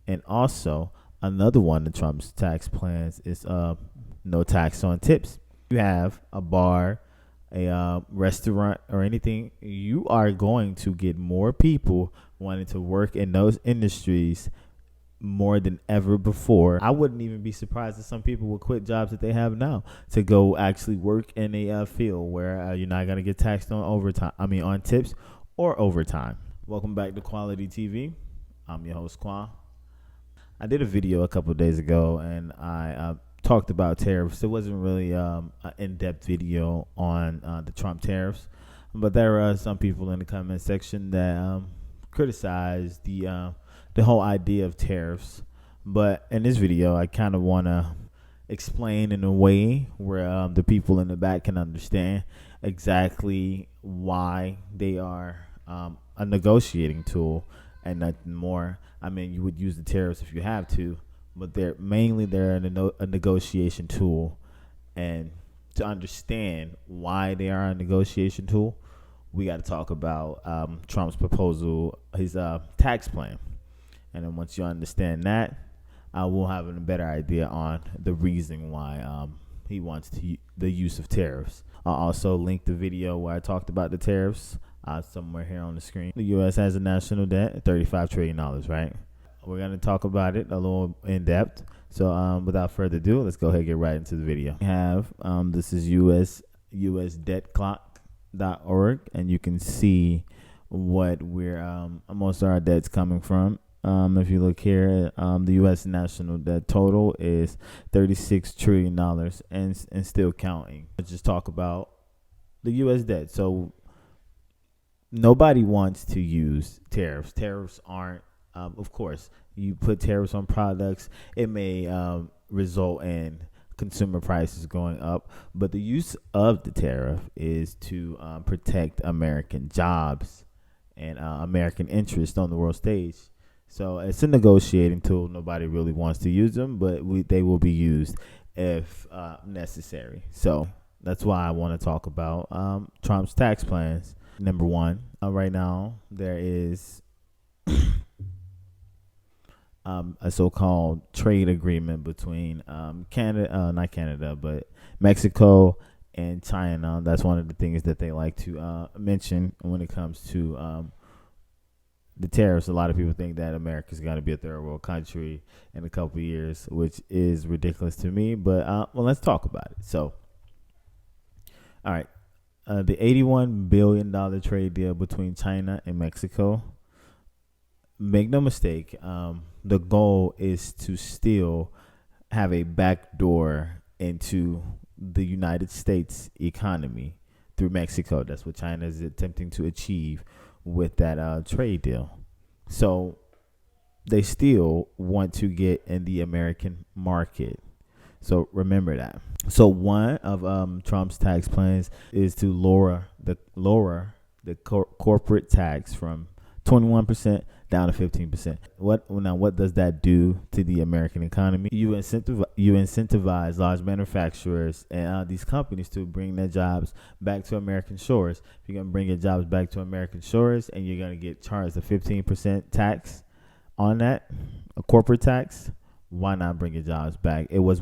And also, another one of Trump's tax plans is no tax on tips. You have a bar, a restaurant, or anything, you are going to get more people wanting to work in those industries more than ever before. I wouldn't even be surprised if some people will quit jobs that they have now to go actually work in a field where you're not going to get taxed on overtime. I mean, on tips or overtime. Welcome back to Quality TV. I'm your host, Quan. I did a video a couple of days ago, and I talked about tariffs. It wasn't really an in-depth video on the Trump tariffs, but there are some people in the comment section that criticized the whole idea of tariffs. But in this video, I kind of want to explain in a way where the people in the back can understand exactly why they are a negotiating tool and nothing more. I mean, you would use the tariffs if you have to, but they're a negotiation tool. And to understand why they are a negotiation tool, we got to talk about Trump's proposal, his tax plan. And then once you understand that, we'll have a better idea on the reason why he wants the use of tariffs. I'll also link the video where I talked about the tariffs somewhere here on the screen. The U.S. has a national debt, $35 trillion, right? We're going to talk about it a little in depth. So without further ado, let's go ahead and get right into the video. We have this is usdebtclock.org, and you can see what most of our debt's coming from. If you look here, the U.S. national debt total is $36 trillion and still counting. Let's just talk about the U.S. debt. So nobody wants to use tariffs. Tariffs aren't, of course, you put tariffs on products, it may result in consumer prices going up. But the use of the tariff is to protect American jobs and American interest on the world stage. So it's a negotiating tool. Nobody really wants to use them, but they will be used if necessary. So that's why I want to talk about Trump's tax plans. Number one, right now there is a so-called trade agreement between not Canada, but Mexico and China. That's one of the things that they like to mention when it comes to the tariffs. A lot of people think that America's going to be a third world country in a couple of years, which is ridiculous to me. But well, let's talk about it. So, all right, the $81 billion trade deal between China and Mexico. Make no mistake, the goal is to still have a backdoor into the United States economy through Mexico. That's what China is attempting to achieve with that trade deal. So they still want to get in the American market. So remember that. So one of Trump's tax plans is to lower the corporate tax from 21% down to 15%. What does that do to the American economy? You incentivize large manufacturers and these companies to bring their jobs back to American shores. If you're gonna bring your jobs back to American shores and you're gonna get charged a 15% tax on that, a corporate tax, why not bring your jobs back? It was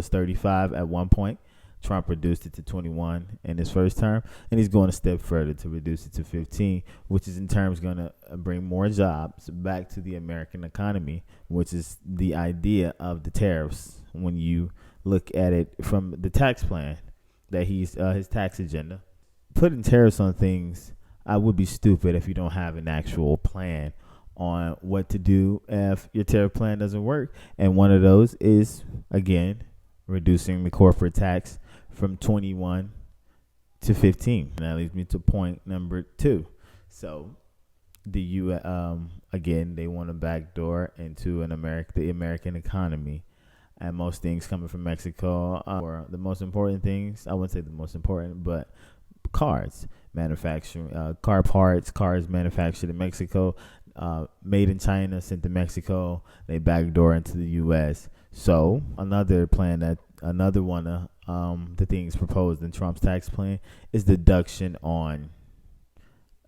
35 at one point. Trump reduced it to 21 in his first term, and he's going a step further to reduce it to 15, which is in turn going to bring more jobs back to the American economy, which is the idea of the tariffs when you look at it from the tax plan that his tax agenda. Putting tariffs on things, I would be stupid if you don't have an actual plan on what to do if your tariff plan doesn't work. And one of those is, again, reducing the corporate tax from 21 to 15. And that leads me to point number 2. So again, they want to backdoor into the American economy, and most things coming from Mexico, or the most important things, I wouldn't say the most important, but cars manufacturing, car parts, cars manufactured in Mexico, made in China, sent to Mexico, they backdoor into the U.S. So another one of the things proposed in Trump's tax plan is deduction on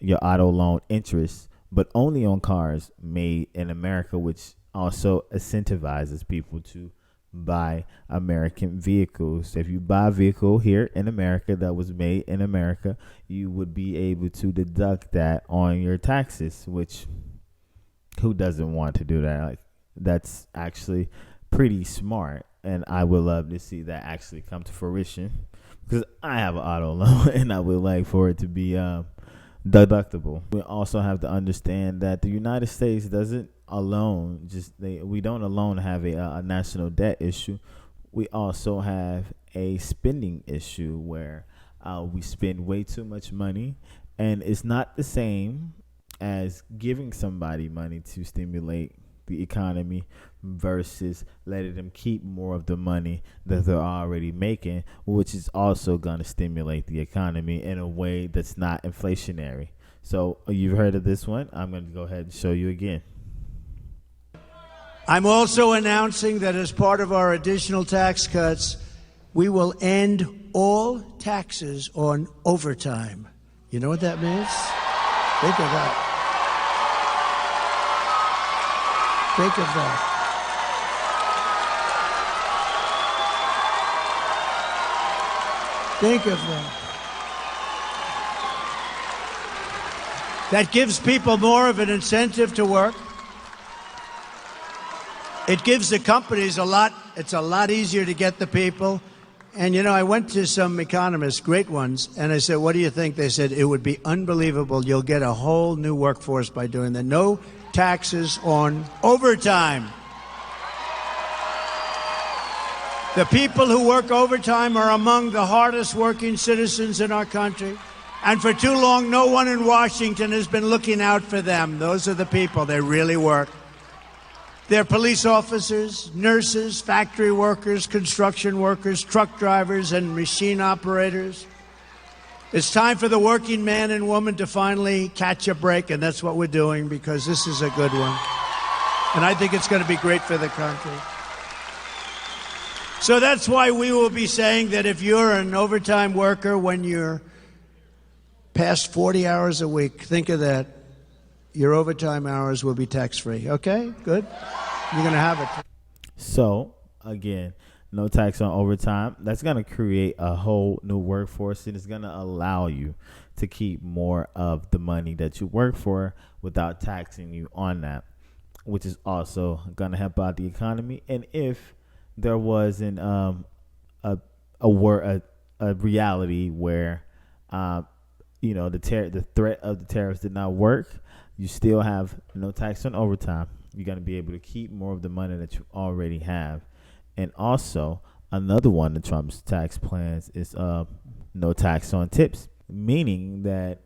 your auto loan interest, but only on cars made in America, which also incentivizes people to buy American vehicles. If you buy a vehicle here in America that was made in America, you would be able to deduct that on your taxes, which who doesn't want to do that? Like, that's actually pretty smart, and I would love to see that actually come to fruition because I have an auto loan and I would like for it to be deductible. We also have to understand that the United States doesn't alone we don't alone have a national debt issue. We also have a spending issue where we spend way too much money, and it's not the same as giving somebody money to stimulate the economy versus letting them keep more of the money that they're already making, which is also going to stimulate the economy in a way that's not inflationary. So you've heard of this one. I'm going to go ahead and show you again. I'm also announcing that as part of our additional tax cuts, we will end all taxes on overtime. You know what that means? Think of that. Think of that. Think of that. That gives people more of an incentive to work. It gives the companies it's a lot easier to get the people. And, you know, I went to some economists, great ones, and I said, what do you think? They said, it would be unbelievable. You'll get a whole new workforce by doing that. No taxes on overtime. The people who work overtime are among the hardest working citizens in our country. And for too long, no one in Washington has been looking out for them. Those are the people. They really work. They're police officers, nurses, factory workers, construction workers, truck drivers, and machine operators. It's time for the working man and woman to finally catch a break, and that's what we're doing because this is a good one. And I think it's going to be great for the country. So that's why we will be saying that if you're an overtime worker when you're past 40 hours a week, think of that. Your overtime hours will be tax-free. Okay, good. You're going to have it. So, again, no tax on overtime. That's going to create a whole new workforce, and it's going to allow you to keep more of the money that you work for without taxing you on that, which is also going to help out the economy. And if there wasn't a reality where the threat of the tariffs did not work, you still have no tax on overtime. You're going to be able to keep more of the money that you already have. And also, another one of Trump's tax plans is no tax on tips, meaning that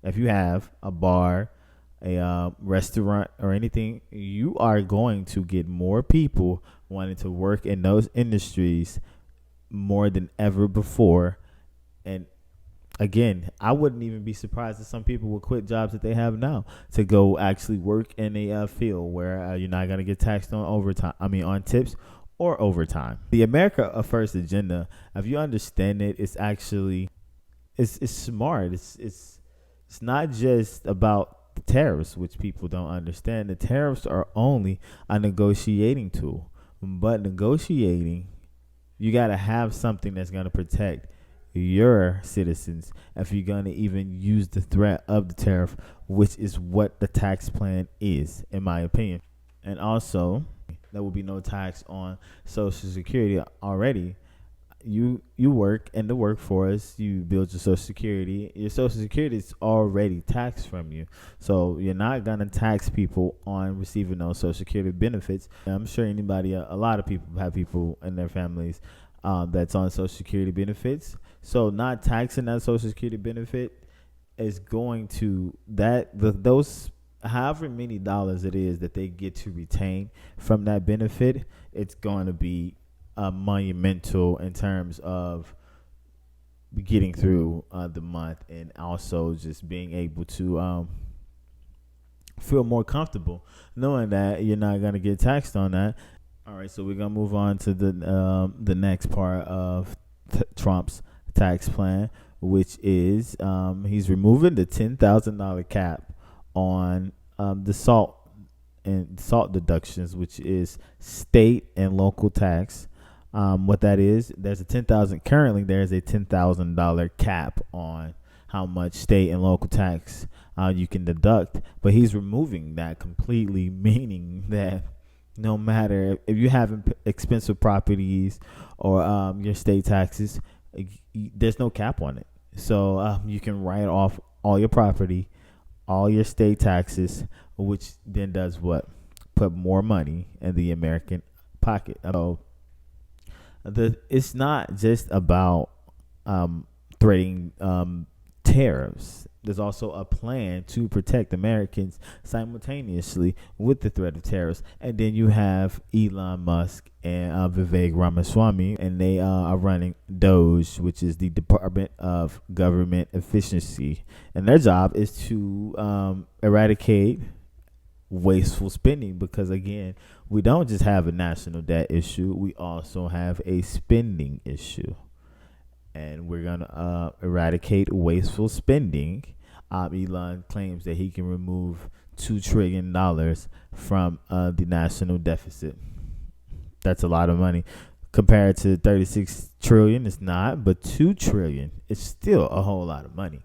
if you have a bar, a restaurant, or anything, you are going to get more people wanting to work in those industries more than ever before. And again, I wouldn't even be surprised if some people will quit jobs that they have now to go actually work in a field where you're not going to get taxed on on tips or overtime. The America First agenda, if you understand it, it's actually it's smart. It's not just about the tariffs, which people don't understand. The tariffs are only a negotiating tool, but negotiating, you got to have something that's going to protect your citizens if you're going to even use the threat of the tariff, which is what the tax plan is, in my opinion. And also, there will be no tax on Social Security. Already, you work in the workforce, you build your Social Security. Your Social Security is already taxed from you, so you're not going to tax people on receiving those Social Security benefits. I'm sure a lot of people have people in their families that's on Social Security benefits. So not taxing that Social Security benefit is going to those however many dollars it is that they get to retain from that benefit. It's going to be monumental in terms of getting through the month, and also just being able to feel more comfortable knowing that you're not going to get taxed on that. All right, so we're gonna move on to the next part of Trump's tax plan, which is he's removing the $10,000 cap on the SALT and salt deductions, which is state and local tax. What that is, there's a $10,000 cap on how much state and local tax you can deduct, but he's removing that completely, meaning that no matter if you have expensive properties or your state taxes, there's no cap on it. So you can write off all your property, all your state taxes, which then does what? Put more money in the American pocket. So it's not just about threatening tariffs. There's also a plan to protect Americans simultaneously with the threat of tariffs. And then you have Elon Musk and Vivek Ramaswamy, and they are running Doge, which is the Department of Government Efficiency. And their job is to eradicate wasteful spending, because again, we don't just have a national debt issue, we also have a spending issue. And we're going to eradicate wasteful spending. Elon claims that he can remove $2 trillion from the national deficit. That's a lot of money. Compared to 36 trillion, it's not, but 2 trillion is still a whole lot of money.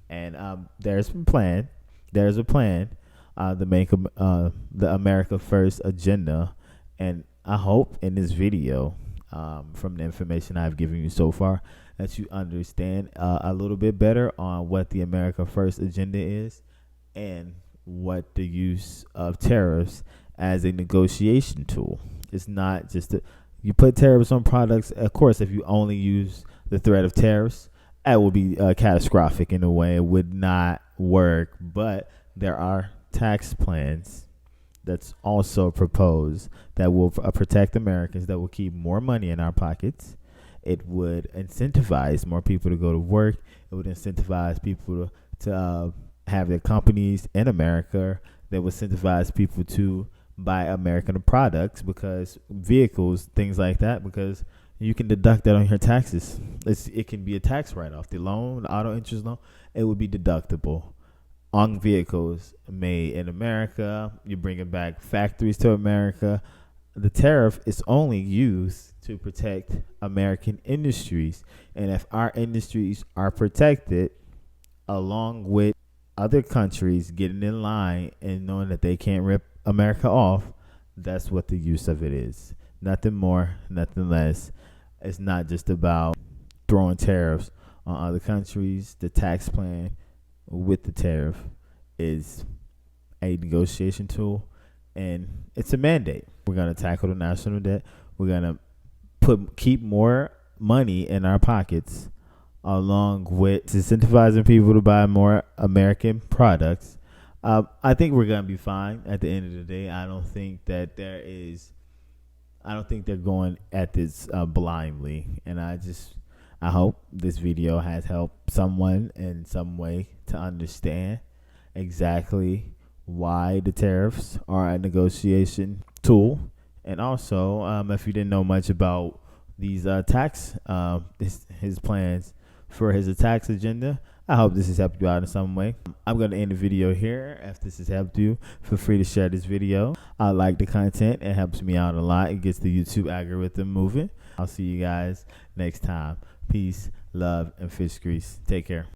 And there's a plan to make the America First agenda. And I hope in this video, from the information I've given you so far, that you understand a little bit better on what the America First agenda is and what the use of tariffs as a negotiation tool. It's not just you put tariffs on products. Of course, if you only use the threat of tariffs, that would be catastrophic in a way. It would not work. But there are tax plans that's also proposed that will protect Americans, that will keep more money in our pockets. It would incentivize more people to go to work. It would incentivize people to have their companies in America. That would incentivize people to buy American products, because vehicles, things like that, because you can deduct that on your taxes. It can be a tax write-off. The loan, the auto interest loan, it would be deductible on vehicles made in America. You're bringing back factories to America. The tariff is only used to protect American industries. And if our industries are protected, along with other countries getting in line and knowing that they can't rip America off, that's what the use of it is. Nothing more, nothing less. It's not just about throwing tariffs on other countries. The tax plan with the tariff is a negotiation tool, and it's a mandate. We're going to tackle the national debt. We're going to keep more money in our pockets, along with incentivizing people to buy more American products. I think we're going to be fine at the end of the day. I don't think they're going at this blindly. And I hope this video has helped someone in some way to understand exactly why the tariffs are a negotiation tool. And also, if you didn't know much about these his plans for his tax agenda, I hope this has helped you out in some way. I'm going to end the video here. If this has helped you, feel free to share this video. I like the content. It helps me out a lot. It gets the YouTube algorithm moving. I'll see you guys next time. Peace, love, and fish grease. Take care.